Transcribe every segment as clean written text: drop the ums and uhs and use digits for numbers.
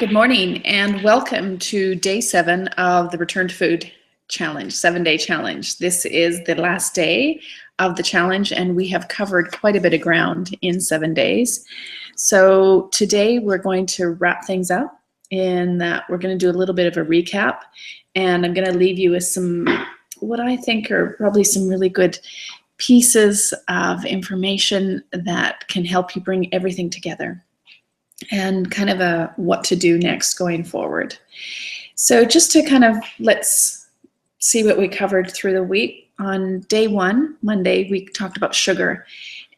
Good morning and welcome to day 7 of the Return to Food Challenge, 7-day challenge. This is the last day of the challenge and we have covered quite a bit of ground in 7 days. So today we're going to wrap things up in that we're going to do a little bit of a recap, and I'm going to leave you with some, what I think are probably some really good pieces of information that can help you bring everything together and kind of a what to do next going forward. So just to kind of, let's see what we covered through the week. On day 1, Monday, we talked about sugar,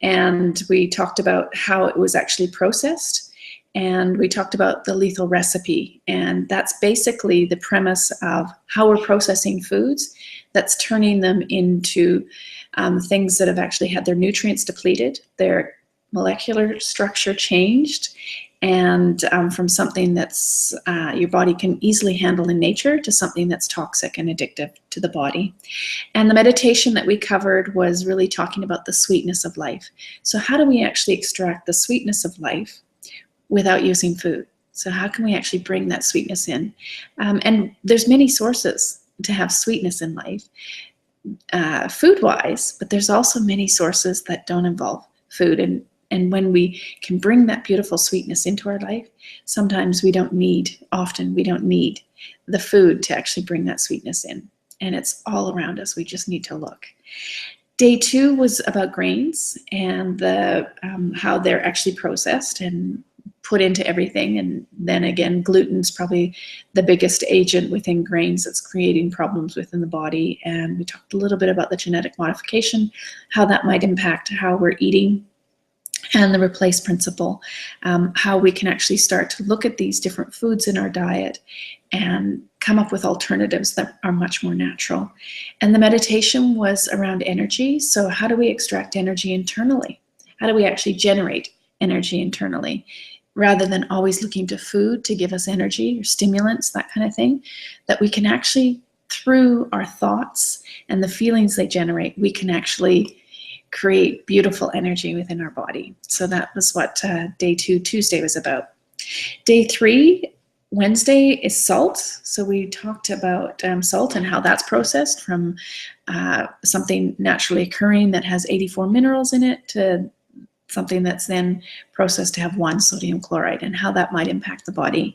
and we talked about how it was actually processed, and we talked about the lethal recipe, and that's basically the premise of how we're processing foods that's turning them into things that have actually had their nutrients depleted, their molecular structure changed, and from something that's your body can easily handle in nature to something that's toxic and addictive to the body. And the meditation that we covered was really talking about the sweetness of life. So how do we actually extract the sweetness of life without using food? So how can we actually bring that sweetness in? And there's many sources to have sweetness in life, food-wise, but there's also many sources that don't involve food. And when we can bring that beautiful sweetness into our life, sometimes often we don't need the food to actually bring that sweetness in. And it's all around us. We just need to look. Day 2 was about grains and how they're actually processed and put into everything. And then again, gluten's probably the biggest agent within grains that's creating problems within the body. And we talked a little bit about the genetic modification, how that might impact how we're eating, and the replace principle, how we can actually start to look at these different foods in our diet and come up with alternatives that are much more natural. And the meditation was around energy. So how do we extract energy internally? How do we actually generate energy internally? Rather than always looking to food to give us energy or stimulants, that kind of thing, that we can actually, through our thoughts and the feelings they generate, we can actually create beautiful energy within our body. So that was what day 2, Tuesday, was about. Day 3, Wednesday, is salt. So we talked about salt and how that's processed from something naturally occurring that has 84 minerals in it to something that's then processed to have 1 sodium chloride, and how that might impact the body.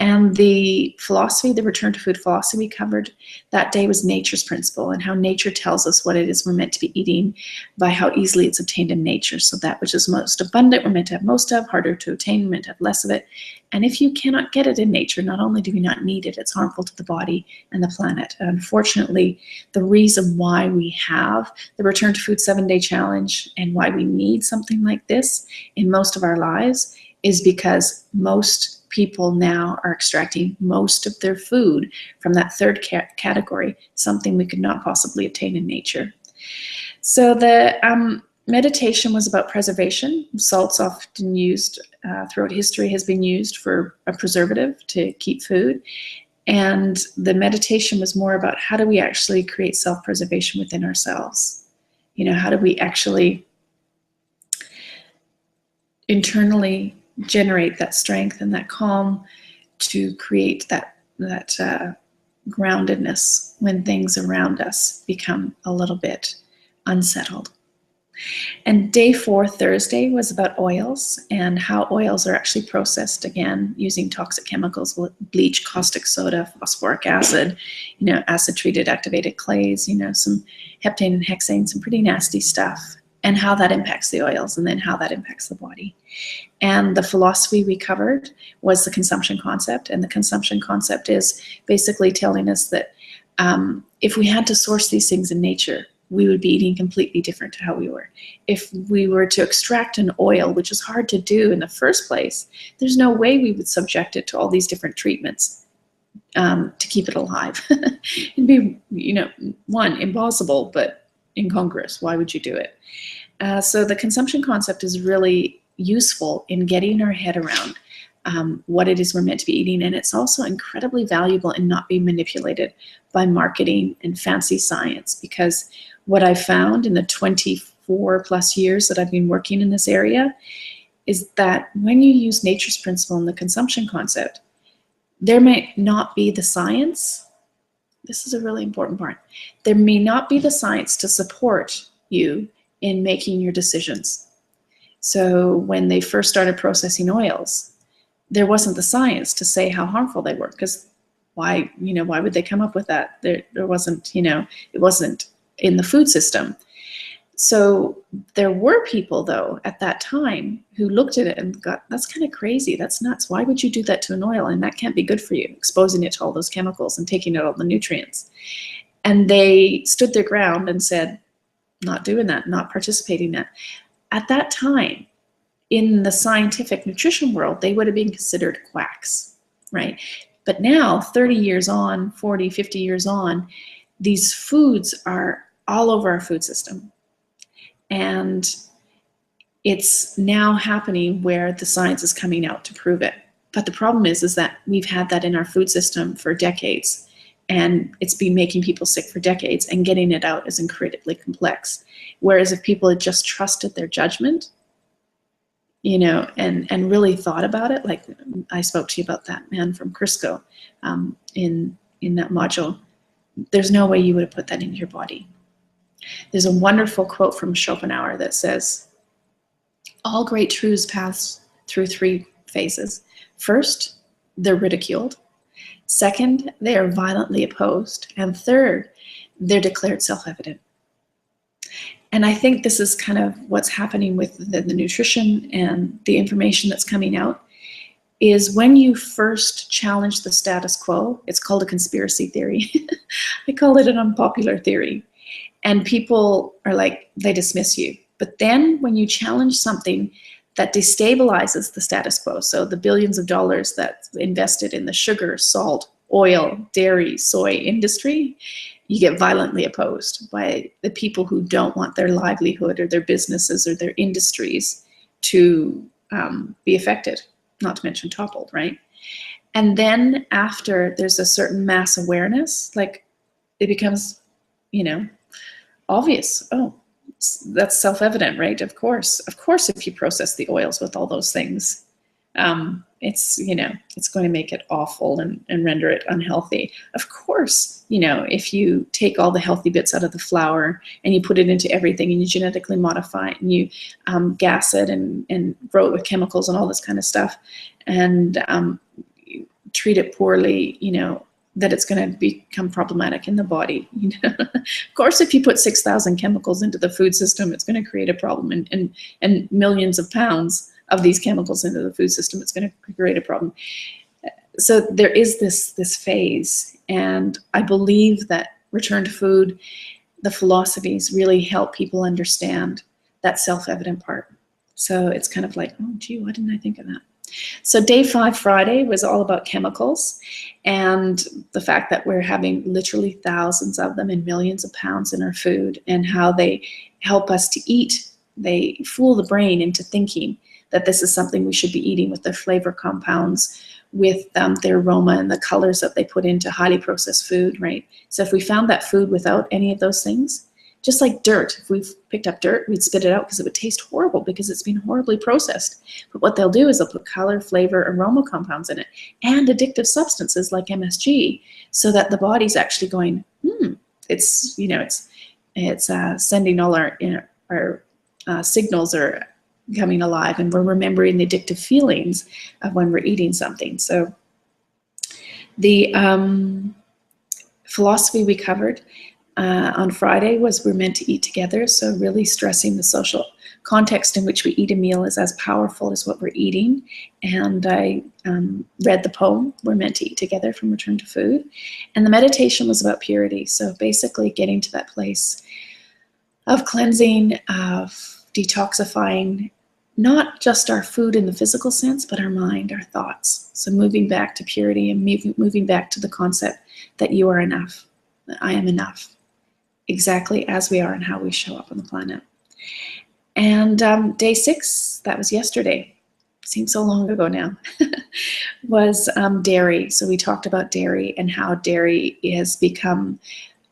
And the philosophy, the return to food philosophy we covered that day, was nature's principle and how nature tells us what it is we're meant to be eating by how easily it's obtained in nature. So that which is most abundant, we're meant to have most of, harder to obtain, we're meant to have less of it. And if you cannot get it in nature, not only do we not need it, it's harmful to the body and the planet. And unfortunately, the reason why we have the Return to Food 7-Day Challenge and why we need something like this in most of our lives is because most people now are extracting most of their food from that third category, something we could not possibly obtain in nature. So the meditation was about preservation. Salt's often used throughout history, has been used for a preservative to keep food. And the meditation was more about how do we actually create self-preservation within ourselves? You know, how do we actually internally generate that strength and that calm to create that groundedness when things around us become a little bit unsettled. And day 4, Thursday, was about oils and how oils are actually processed, again, using toxic chemicals, bleach, caustic soda, phosphoric acid, acid-treated activated clays, some heptane and hexane, some pretty nasty stuff, and how that impacts the oils and then how that impacts the body. And the philosophy we covered was the consumption concept. And the consumption concept is basically telling us that if we had to source these things in nature, we would be eating completely different to how we were. If we were to extract an oil, which is hard to do in the first place, there's no way we would subject it to all these different treatments to keep it alive. It'd be, one, impossible, but incongruous. Why would you do it? So the consumption concept is really useful in getting our head around what it is we're meant to be eating. And it's also incredibly valuable in not being manipulated by marketing and fancy science, because what I found in the 24 plus years that I've been working in this area is that when you use nature's principle and the consumption concept, there may not be the science. This is a really important part. There may not be the science to support you in making your decisions. So when they first started processing oils, there wasn't the science to say how harmful they were, because why would they come up with that? There wasn't, it wasn't in the food system. So there were people, though, at that time who looked at it and got, that's kind of crazy. That's nuts. Why would you do that to an oil? And that can't be good for you, exposing it to all those chemicals and taking out all the nutrients. And they stood their ground and said, not doing that, not participating in that. At that time, in the scientific nutrition world, they would have been considered quacks, right? But now, 30 years on, 40, 50 years on, these foods are all over our food system. And it's now happening where the science is coming out to prove it. But the problem is that we've had that in our food system for decades, and it's been making people sick for decades, and getting it out is incredibly complex. Whereas if people had just trusted their judgment, and really thought about it, like I spoke to you about that man from Crisco in that module, there's no way you would have put that into your body. There's a wonderful quote from Schopenhauer that says, all great truths pass through 3 phases. First, they're ridiculed. Second, they are violently opposed. And third, they're declared self-evident. And I think this is kind of what's happening with the nutrition and the information that's coming out, is when you first challenge the status quo, it's called a conspiracy theory. I call it an unpopular theory. And people are like, they dismiss you. But then when you challenge something that destabilizes the status quo, so the billions of dollars that's invested in the sugar, salt, oil, dairy, soy industry, you get violently opposed by the people who don't want their livelihood or their businesses or their industries to be affected, not to mention toppled, right? And then after there's a certain mass awareness, like it becomes, obvious. Oh, that's self-evident, right? Of course, if you process the oils with all those things, it's going to make it awful and render it unhealthy. Of course, if you take all the healthy bits out of the flour and you put it into everything and you genetically modify it and you gas it and grow it with chemicals and all this kind of stuff, and treat it poorly, that it's going to become problematic in the body. Of course, if you put 6,000 chemicals into the food system, it's going to create a problem, and millions of pounds of these chemicals into the food system, it's going to create a problem. So there is this phase, and I believe that Return to Food, the philosophies really help people understand that self-evident part. So it's kind of like, oh, gee, why didn't I think of that? So day 5 Friday was all about chemicals and the fact that we're having literally thousands of them and millions of pounds in our food, and how they help us to eat. They fool the brain into thinking that this is something we should be eating, with the flavor compounds, with their aroma and the colors that they put into highly processed food, right? So if we found that food without any of those things, just like dirt, if we've picked up dirt, we'd spit it out because it would taste horrible because it's been horribly processed. But what they'll do is they'll put color, flavor, aroma compounds in it, and addictive substances like MSG, so that the body's actually going, it's sending all our signals are coming alive, and we're remembering the addictive feelings of when we're eating something. So the philosophy we covered on Friday was we're meant to eat together. So really stressing the social context in which we eat a meal is as powerful as what we're eating. And I read the poem, We're Meant to Eat Together, from Return to Food. And the meditation was about purity. So basically getting to that place of cleansing, of detoxifying, not just our food in the physical sense, but our mind, our thoughts. So moving back to purity and moving back to the concept that you are enough, that I am enough, exactly as we are and how we show up on the planet. And day 6, that was yesterday, seems so long ago now, was dairy. So we talked about dairy and how dairy has become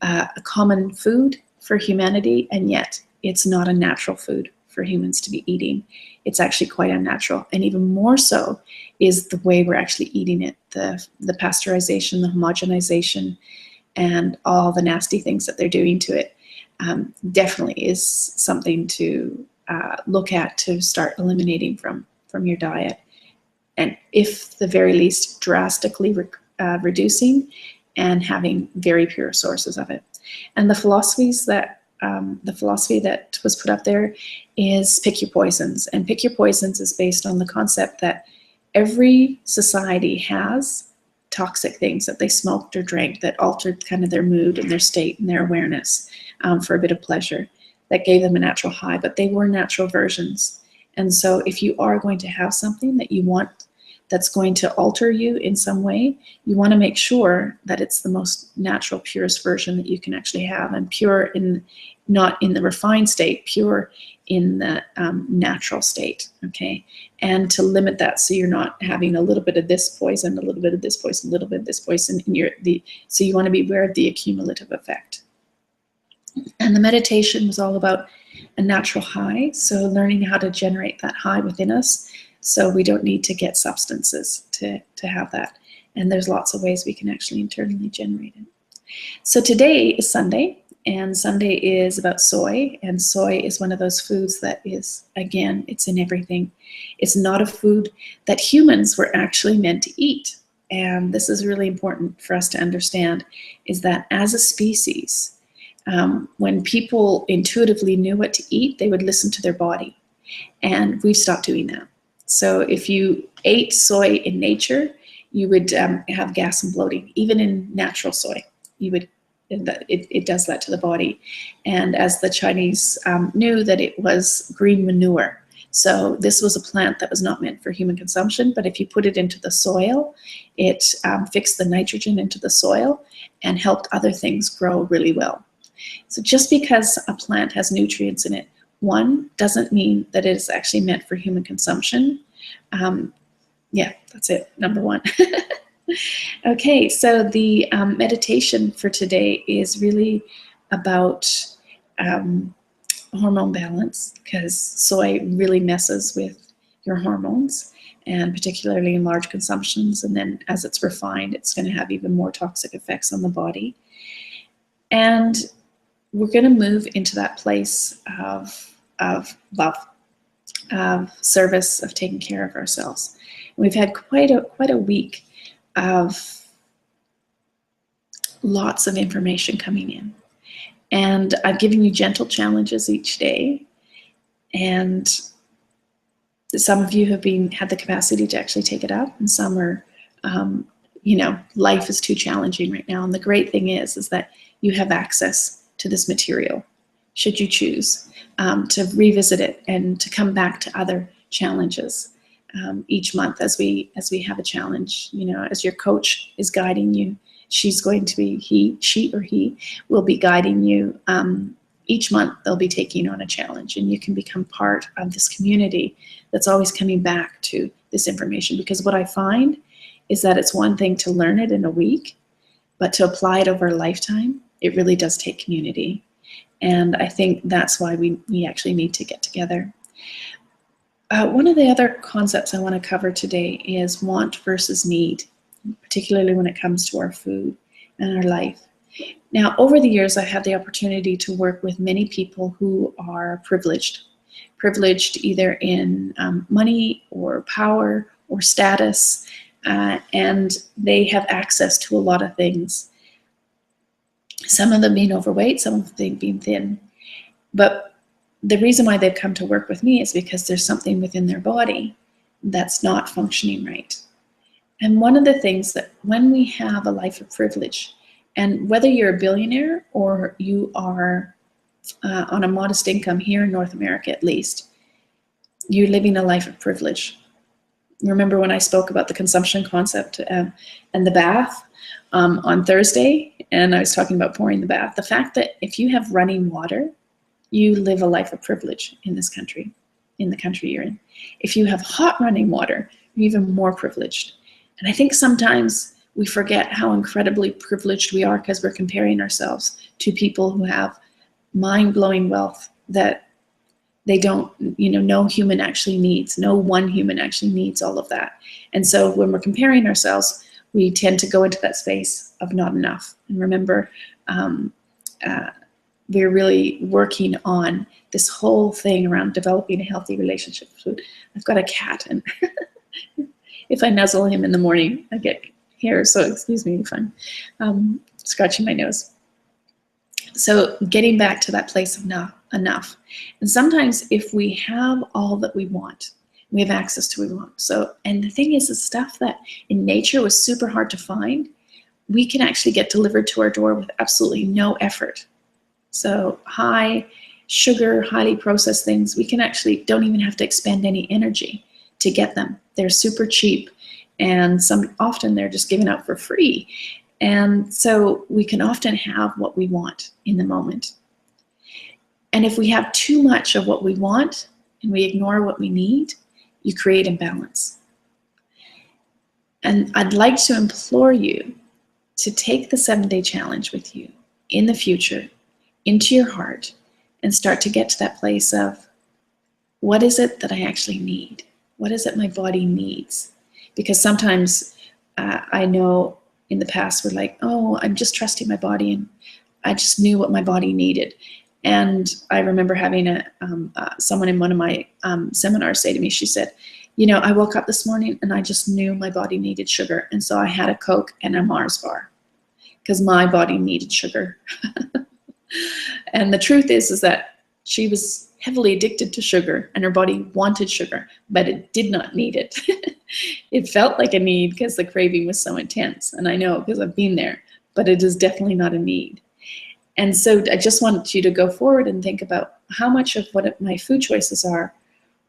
a common food for humanity, and yet it's not a natural food for humans to be eating. It's actually quite unnatural. And even more so is the way we're actually eating it, the pasteurization, the homogenization, and all the nasty things that they're doing to it. Definitely is something to look at, to start eliminating from your diet. And if the very least, drastically reducing and having very pure sources of it. And the philosophy that was put up there is pick your poisons. And pick your poisons is based on the concept that every society has toxic things that they smoked or drank that altered kind of their mood and their state and their awareness for a bit of pleasure, that gave them a natural high, but they were natural versions. And so if you are going to have something that you want that's going to alter you in some way, you want to make sure that it's the most natural, purest version that you can actually have, and pure not in the refined state, pure in the natural state, okay? And to limit that so you're not having a little bit of this poison, a little bit of this poison, a little bit of this poison, so you want to be aware of the accumulative effect. And the meditation was all about a natural high, so learning how to generate that high within us, so we don't need to get substances to have that. And there's lots of ways we can actually internally generate it. So today is Sunday, and Sunday is about soy, and soy is one of those foods that is, again, it's in everything. It's not a food that humans were actually meant to eat. And this is really important for us to understand, is that as a species, when people intuitively knew what to eat, they would listen to their body. And we've stopped doing that. So if you ate soy in nature, you would have gas and bloating. Even in natural soy, you would. It does that to the body. And as the Chinese knew that it was green manure. So this was a plant that was not meant for human consumption, but if you put it into the soil, it fixed the nitrogen into the soil and helped other things grow really well. So just because a plant has nutrients in it, one, doesn't mean that it is actually meant for human consumption. Yeah, that's it, number one. Okay, so the meditation for today is really about hormone balance, because soy really messes with your hormones, and particularly in large consumptions. And then as it's refined, it's going to have even more toxic effects on the body. And we're going to move into that place of love, of service, of taking care of ourselves. We've had quite a week of lots of information coming in, and I've given you gentle challenges each day, and some of you have had the capacity to actually take it up, and some are life is too challenging right now. And the great thing is that you have access to this material, should you choose to revisit it and to come back to other challenges each month as we have a challenge. As your coach is guiding you, she's going to be, she or he will be guiding you. Each month they'll be taking on a challenge, and you can become part of this community that's always coming back to this information. Because what I find is that it's one thing to learn it in a week, but to apply it over a lifetime, it really does take community. And I think that's why we actually need to get together. One of the other concepts I want to cover today is want versus need, particularly when it comes to our food and our life. Now, over the years, I've had the opportunity to work with many people who are privileged either in money or power or status, and they have access to a lot of things. Some of them being overweight, some of them being thin. But the reason why they've come to work with me is because there's something within their body that's not functioning right. And one of the things that when we have a life of privilege, and whether you're a billionaire or you are on a modest income here in North America at least, you're living a life of privilege. Remember when I spoke about the consumption concept and the bath on Thursday, and I was talking about pouring the bath. The fact that if you have running water, you live a life of privilege in this country, in the country you're in. If you have hot running water, you're even more privileged. And I think sometimes we forget how incredibly privileged we are because we're comparing ourselves to people who have mind-blowing wealth that They don't, no human actually needs, no one human actually needs all of that. And so when we're comparing ourselves, we tend to go into that space of not enough. And remember, we're really working on this whole thing around developing a healthy relationship with food. I've got a cat, and if I nuzzle him in the morning, I get hair, so excuse me if I'm scratching my nose. So getting back to that place of enough. And sometimes if we have all that we want, we have access to what we want. So, and the thing is, the stuff that in nature was super hard to find, we can actually get delivered to our door with absolutely no effort. So high sugar, highly processed things, we can actually don't even have to expend any energy to get them. They're super cheap, and often they're just given out for free. And so we can often have what we want in the moment. And if we have too much of what we want and we ignore what we need, you create imbalance. And I'd like to implore you to take the 7-day challenge with you in the future, into your heart, and start to get to that place of, what is it that I actually need? What is it my body needs? Because sometimes I know in the past we're like, oh, I'm just trusting my body, and I just knew what my body needed. And I remember having someone in one of my seminars say to me, she said, I woke up this morning and I just knew my body needed sugar. And so I had a Coke and a Mars bar because my body needed sugar. And the truth is that she was heavily addicted to sugar, and her body wanted sugar, but it did not need it. It felt like a need because the craving was so intense. And I know because I've been there, but it is definitely not a need. And so I just want you to go forward and think about how much of what my food choices are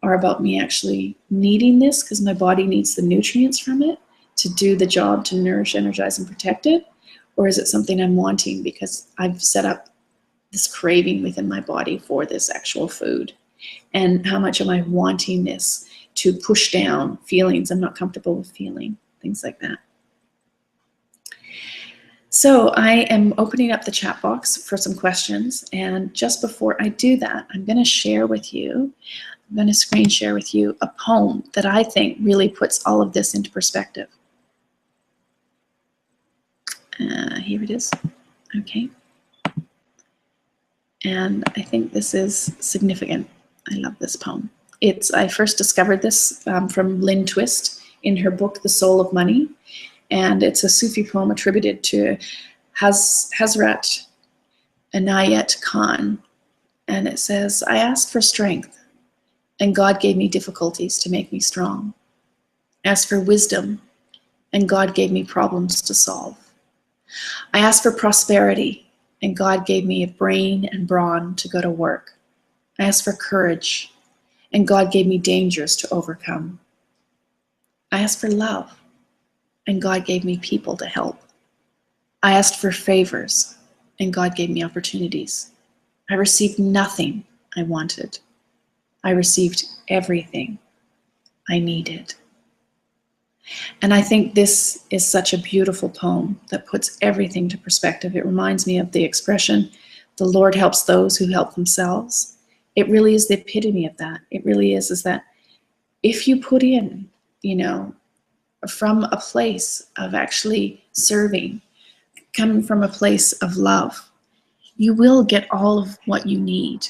about me actually needing this because my body needs the nutrients from it to do the job to nourish, energize, and protect it? Or is it something I'm wanting because I've set up this craving within my body for this actual food? And how much am I wanting this to push down feelings I'm not comfortable with feeling? Things like that. So I am opening up the chat box for some questions. And just before I do that, I'm going to screen share with you a poem that I think really puts all of this into perspective. Here it is. Okay. And I think this is significant. I love this poem. I first discovered this from Lynn Twist in her book, The Soul of Money. And it's a Sufi poem attributed to Hazrat Inayat Khan. And it says, I asked for strength, and God gave me difficulties to make me strong. I asked for wisdom, and God gave me problems to solve. I asked for prosperity, and God gave me a brain and brawn to go to work. I asked for courage, and God gave me dangers to overcome. I asked for love, and God gave me people to help. I asked for favors, and God gave me opportunities. I received nothing I wanted. I received everything I needed. And I think this is such a beautiful poem that puts everything to perspective. It reminds me of the expression, the Lord helps those who help themselves. It really is the epitome of that. It really is that if you put in, from a place of actually serving, coming from a place of love, you will get all of what you need.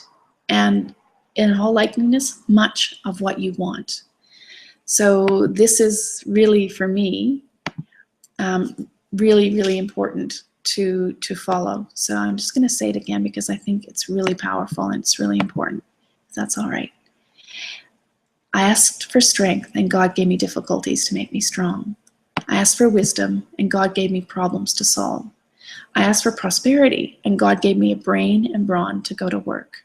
And in all likeliness, much of what you want. So this is really, for me, really, really important to follow. So I'm just going to say it again because I think it's really powerful and it's really important. If that's all right. I asked for strength, and God gave me difficulties to make me strong. I asked for wisdom, and God gave me problems to solve. I asked for prosperity, and God gave me a brain and brawn to go to work.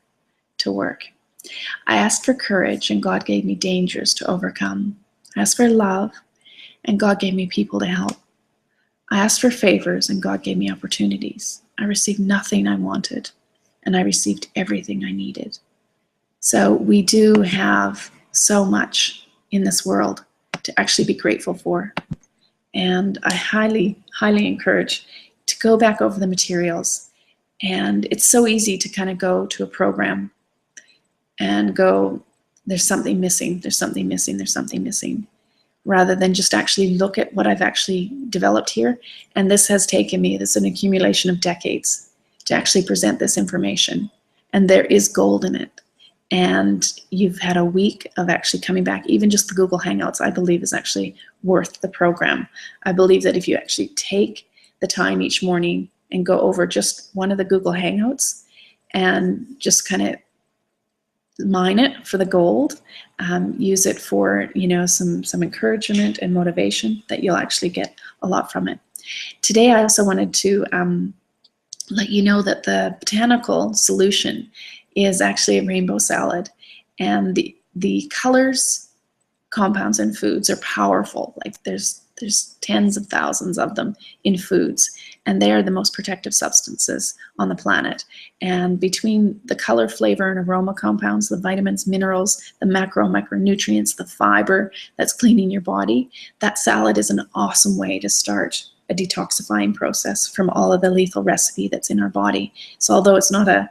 I asked for courage, and God gave me dangers to overcome. I asked for love, and God gave me people to help. I asked for favors, and God gave me opportunities. I received nothing I wanted, and I received everything I needed. So we do have so much in this world to actually be grateful for. And I highly, highly encourage to go back over the materials. And it's so easy to kind of go to a program and go, there's something missing, there's something missing, there's something missing, rather than just actually look at what I've actually developed here. And this has taken me, this is an accumulation of decades to actually present this information. And there is gold in it. And you've had a week of actually coming back. Even just the Google Hangouts, I believe, is actually worth the program. I believe that if you actually take the time each morning and go over just one of the Google Hangouts and just kind of mine it for the gold, use it for, you know, some encouragement and motivation, that you'll actually get a lot from it. Today, I also wanted to let you know that the botanical solution is actually a rainbow salad, and the colors, compounds, and foods are powerful. Like there's tens of thousands of them in foods, and they are the most protective substances on the planet. And between the color, flavor, and aroma compounds, the vitamins, minerals, the micronutrients, the fiber that's cleaning your body, that salad is an awesome way to start a detoxifying process from all of the lethal recipe that's in our body. So although it's not an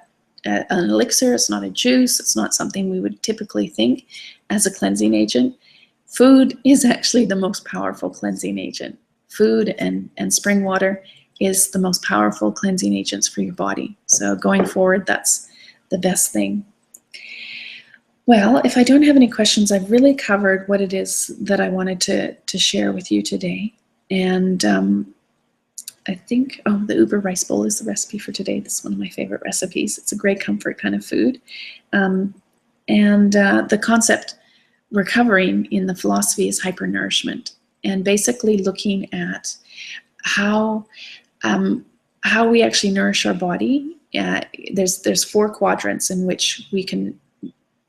elixir, it's not a juice, it's not something we would typically think as a cleansing agent, food is actually the most powerful cleansing agent. Food and spring water is the most powerful cleansing agents for your body. So going forward, that's the best thing. Well, if I don't have any questions, I've really covered what it is that I wanted to share with you today. And I think, the Uber rice bowl is the recipe for today. This is one of my favorite recipes. It's a great comfort kind of food. The concept we're covering in the philosophy is hypernourishment, and basically looking at how we actually nourish our body. There's 4 quadrants in which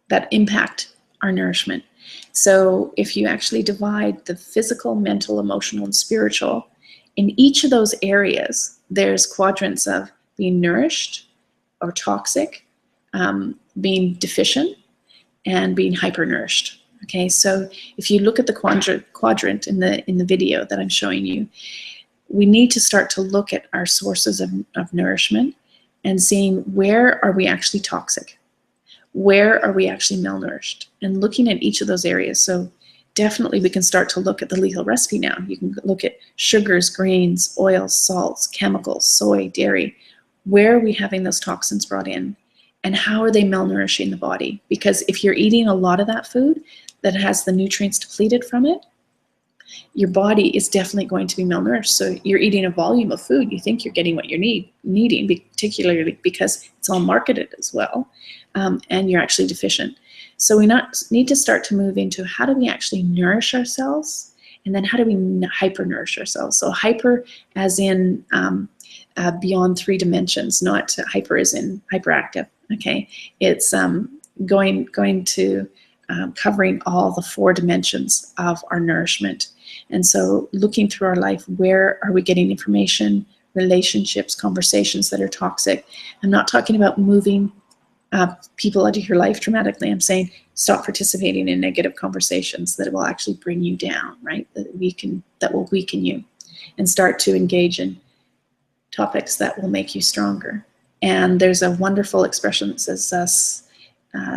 that impact our nourishment. So if you actually divide the physical, mental, emotional, and spiritual, in each of those areas, there's quadrants of being nourished or toxic, being deficient, and being hypernourished. Okay, so if you look at the quadrant in the video that I'm showing you, we need to start to look at our sources of nourishment and seeing where are we actually toxic, where are we actually malnourished, and looking at each of those areas. So definitely we can start to look at the lethal recipe now. You can look at sugars, grains, oils, salts, chemicals, soy, dairy. Where are we having those toxins brought in, and how are they malnourishing the body? Because if you're eating a lot of that food that has the nutrients depleted from it, your body is definitely going to be malnourished. So you're eating a volume of food, you think you're getting what you're needing, particularly because it's all marketed as well, and you're actually deficient. So we need to start to move into how do we actually nourish ourselves, and then how do we hyper-nourish ourselves. So hyper as in beyond 3 dimensions, not hyper as in hyperactive. Okay, it's going to covering all the 4 dimensions of our nourishment. And so looking through our life, where are we getting information, relationships, conversations that are toxic? I'm not talking about moving people out of your life dramatically. I'm saying stop participating in negative conversations that will actually bring you down, right? That will weaken you, and start to engage in topics that will make you stronger. And there's a wonderful expression that says,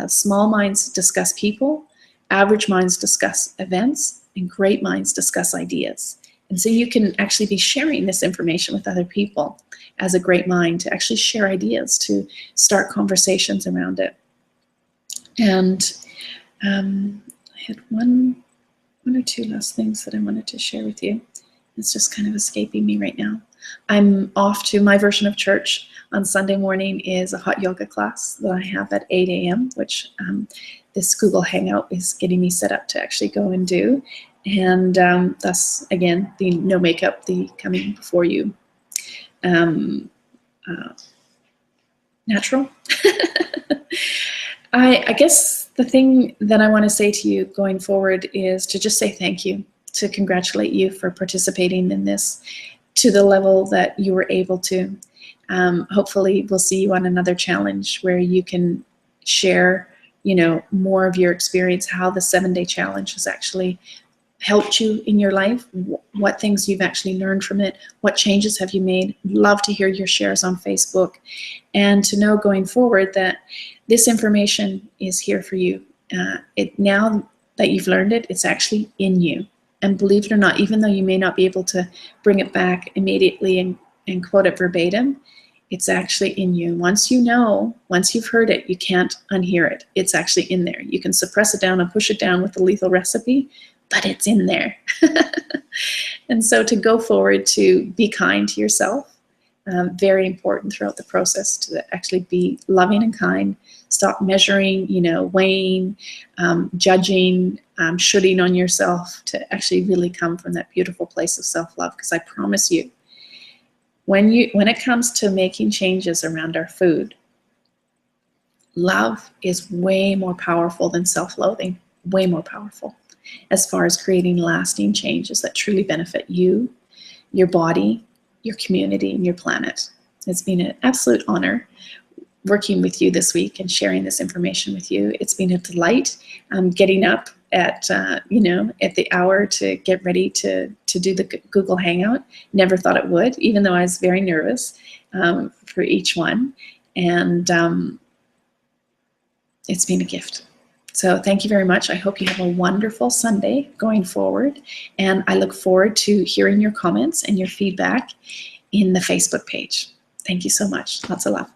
small minds discuss people, average minds discuss events, and great minds discuss ideas. And so you can actually be sharing this information with other people as a great mind, to actually share ideas, to start conversations around it. And I had one or 2 last things that I wanted to share with you. It's just kind of escaping me right now. I'm off to my version of church on Sunday morning is a hot yoga class that I have at 8 a.m., which this Google Hangout is getting me set up to actually go and do. And thus, again, the no makeup, the coming before you natural. I guess the thing that I want to say to you going forward is to just say thank you, to congratulate you for participating in this to the level that you were able to. Hopefully we'll see you on another challenge where you can share, more of your experience, how the 7-day challenge has actually helped you in your life, what things you've actually learned from it, what changes have you made. Love to hear your shares on Facebook, and to know going forward that this information is here for you. Now that you've learned it, it's actually in you. And believe it or not, even though you may not be able to bring it back immediately and quote it verbatim, it's actually in you. Once you know, once you've heard it, you can't unhear it. It's actually in there. You can suppress it down and push it down with the lethal recipe, but it's in there. And so to go forward, to be kind to yourself, very important throughout the process, to actually be loving and kind. Stop measuring, weighing, judging, shooting on yourself, to actually really come from that beautiful place of self-love. Because I promise you, when it comes to making changes around our food, love is way more powerful than self-loathing, way more powerful, as far as creating lasting changes that truly benefit you, your body, your community, and your planet. It's been an absolute honor working with you this week and sharing this information with you. It's been a delight getting up at the hour to get ready to do the Google Hangout. Never thought it would, even though I was very nervous for each one. And it's been a gift. So thank you very much. I hope you have a wonderful Sunday going forward. And I look forward to hearing your comments and your feedback in the Facebook page. Thank you so much. Lots of love.